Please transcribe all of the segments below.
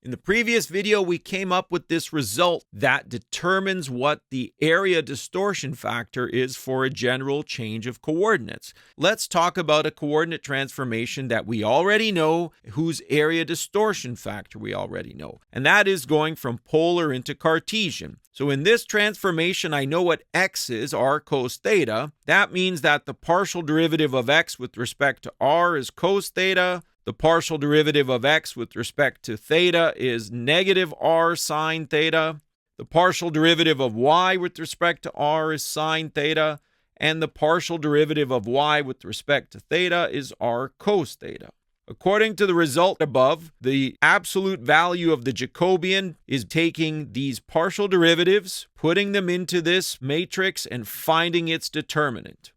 In the previous video, we came up with this result that determines what the area distortion factor is for a general change of coordinates. Let's talk about a coordinate transformation that we already know, whose area distortion factor we already know, and that is going from polar into Cartesian. So in this transformation, I know what x is, r cos theta. That means that the partial derivative of x with respect to r is cos theta. The partial derivative of x with respect to theta is negative r sine theta. The partial derivative of y with respect to r is sine theta. And the partial derivative of y with respect to theta is r cos theta. According to the result above, the absolute value of the Jacobian is taking these partial derivatives, putting them into this matrix, and finding its determinant.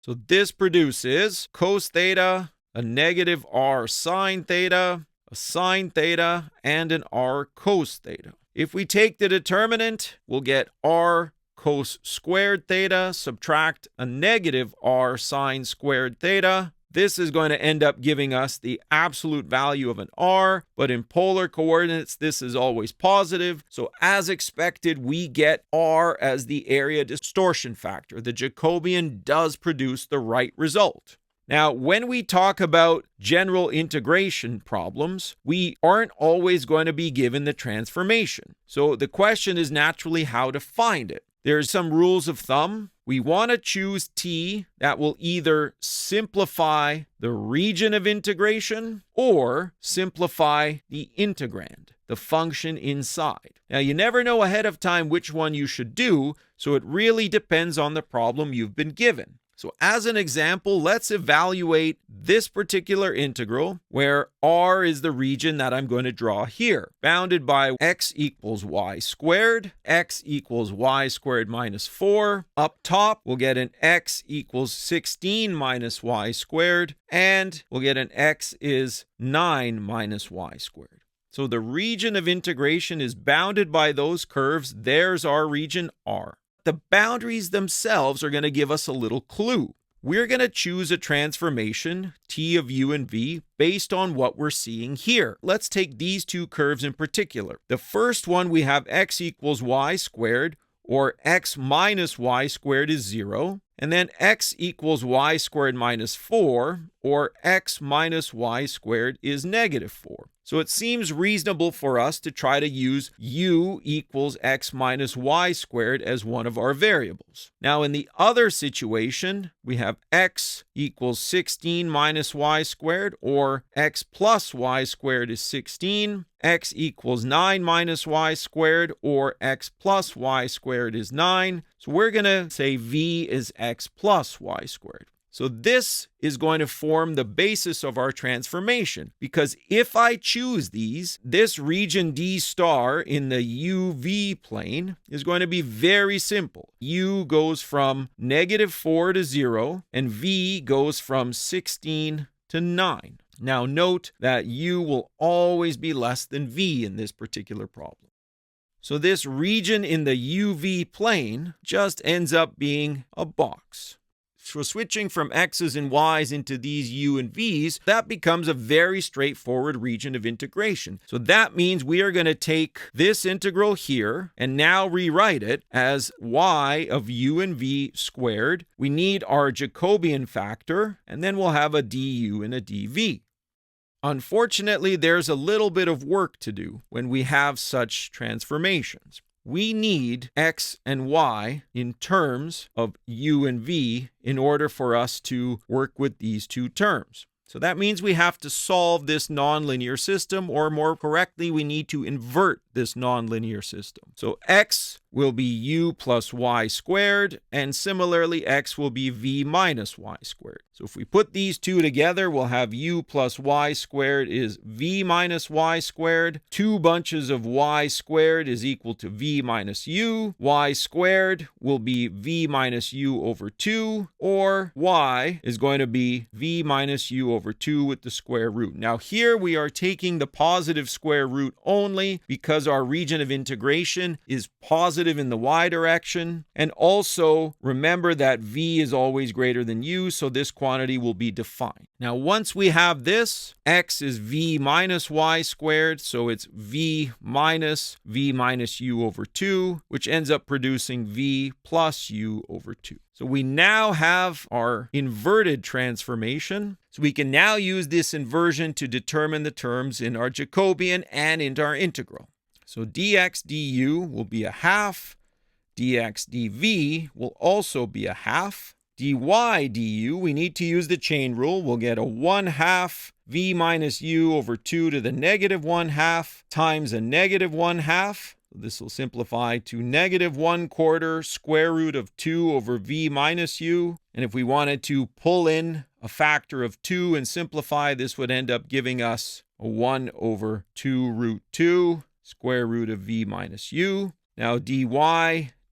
So this produces cos theta, a negative r sine theta, a sine theta, and an r cos theta. If we take the determinant, we'll get r cos squared theta, subtract a negative r sine squared theta. This is going to end up giving us the absolute value of an r, but in polar coordinates, this is always positive. So as expected, we get r as the area distortion factor. The Jacobian does produce the right result. Now, when we talk about general integration problems, we aren't always going to be given the transformation. So the question is naturally how to find it. There's some rules of thumb. We want to choose t that will either simplify the region of integration or simplify the integrand, the function inside. Now, you never know ahead of time which one you should do, so it really depends on the problem you've been given. So as an example, let's evaluate this particular integral where r is the region that I'm going to draw here, bounded by x equals y squared, x equals y squared minus 4. Up top, we'll get an x equals 16 minus y squared, and we'll get an x is 9 minus y squared. So the region of integration is bounded by those curves. There's our region R. The boundaries themselves are going to give us a little clue. We're going to choose a transformation, t of u and v, based on what we're seeing here. Let's take these two curves in particular. The first one, we have x equals y squared, or x minus y squared is 0. And then x equals y squared minus 4, or x minus y squared is negative 4. So it seems reasonable for us to try to use u equals x minus y squared as one of our variables. Now in the other situation, we have x equals 16 minus y squared, or x plus y squared is 16. X equals 9 minus y squared, or x plus y squared is 9. So we're going to say v is x plus y squared. So this is going to form the basis of our transformation, because if I choose these, this region D star in the UV plane is going to be very simple. U goes from negative 4 to 0, and V goes from 16 to 9. Now note that U will always be less than V in this particular problem. So this region in the UV plane just ends up being a box. So switching from x's and y's into these u and v's, that becomes a very straightforward region of integration. So that means we are going to take this integral here and now rewrite it as y of u and v squared. We need our Jacobian factor, and then we'll have a du and a dv. Unfortunately, there's a little bit of work to do when we have such transformations. We need x and y in terms of u and v in order for us to work with these two terms. So that means we have to solve this nonlinear system, or more correctly, we need to invert this nonlinear system. So x will be u plus y squared, and similarly x will be v minus y squared. So if we put these two together, we'll have u plus y squared is v minus y squared. 2 bunches of y squared is equal to v minus u. Y squared will be v minus u over 2, or y is going to be v minus u over 2 with the square root. Now here we are taking the positive square root only because our region of integration is positive positive in the y direction. And also remember that v is always greater than u, so this quantity will be defined. Now, once we have this, x is v minus y squared, so it's v minus u over 2, which ends up producing v plus u over 2. So we now have our inverted transformation. So we can now use this inversion to determine the terms in our Jacobian and in our integral. So dx du will be a half. Dx dv will also be a half. dy du, we need to use the chain rule. We'll get a 1/2 v minus u over 2 to the negative 1/2 times a negative 1/2. This will simplify to negative 1/4 square root of 2 over v minus u. And if we wanted to pull in a factor of 2 and simplify, this would end up giving us a 1 over 2 root 2 square root of v minus u. Now dy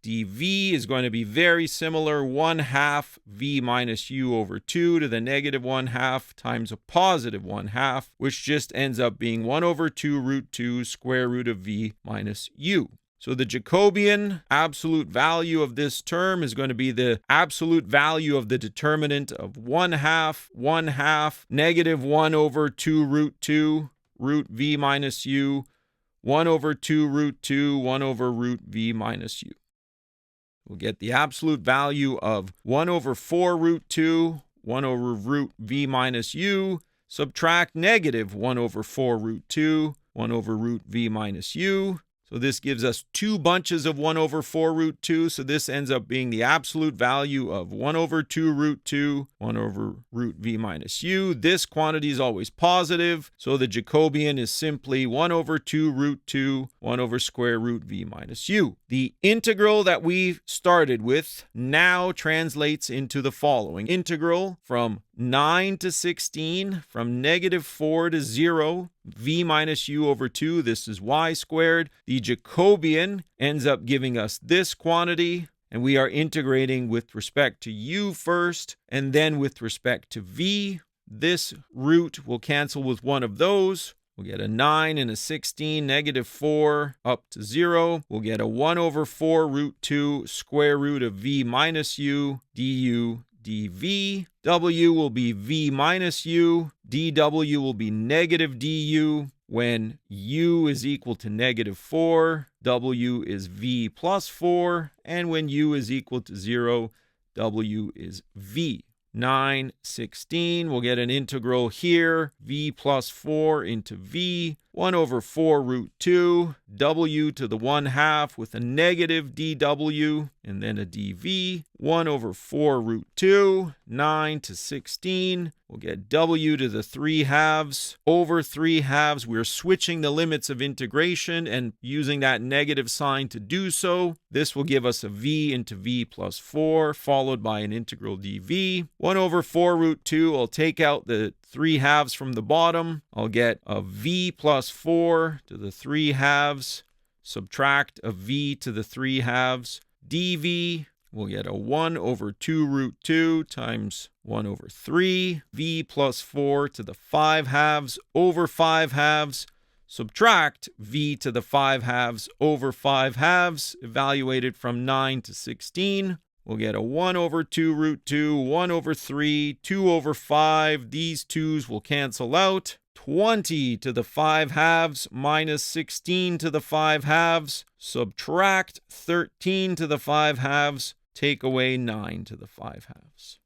dv is going to be very similar, 1/2 v minus u over 2 to the negative 1/2 times a positive 1/2, which just ends up being 1 over 2 root 2 square root of v minus u. So the Jacobian absolute value of this term is going to be the absolute value of the determinant of 1/2, negative 1 over 2 root 2, root v minus u, 1 over 2 root 2, 1 over root v minus u. We'll get the absolute value of 1 over 4 root 2, 1 over root v minus u, subtract negative 1 over 4 root 2, 1 over root v minus u. So this gives us two bunches of 1 over 4 root 2. So this ends up being the absolute value of 1 over 2 root 2, 1 over root v minus u. This quantity is always positive. So the Jacobian is simply 1 over 2 root 2, 1 over square root v minus u. The integral that we started with now translates into the following. Integral from 9 to 16, from negative 4 to 0, v minus u over 2, this is y squared. The Jacobian ends up giving us this quantity, and we are integrating with respect to u first, and then with respect to v. This root will cancel with one of those. We'll get a 9 and a 16, negative 4 up to 0. We'll get a 1 over 4 root 2 square root of v minus u du dv. W will be v minus u. dw will be negative du. When u is equal to negative 4, w is v plus 4. And when u is equal to 0, w is v. 9, 16, we'll get an integral here, v plus 4 into v, 1 over 4 root 2, w to the 1/2 with a negative dw, and then a dv, 1 over 4 root 2, 9 to 16, we'll get w to the 3/2 over 3/2. We're switching the limits of integration and using that negative sign to do so. This will give us a v into v plus 4, followed by an integral dv. 1 over 4 root 2, I'll take out the 3/2 from the bottom. I'll get a v plus 4 to the 3/2, subtract a v to the 3/2. dv, we'll get a 1 over 2 root 2 times 1 over 3. v plus 4 to the 5/2 over 5/2. Subtract v to the 5/2 over 5/2, evaluated from 9 to 16. We'll get a 1 over 2 root 2, 1 over 3, 2 over 5. These 2's will cancel out. 20 to the 5/2 minus 16 to the 5/2. Subtract 13 to the 5/2. Take away 9 to the 5/2.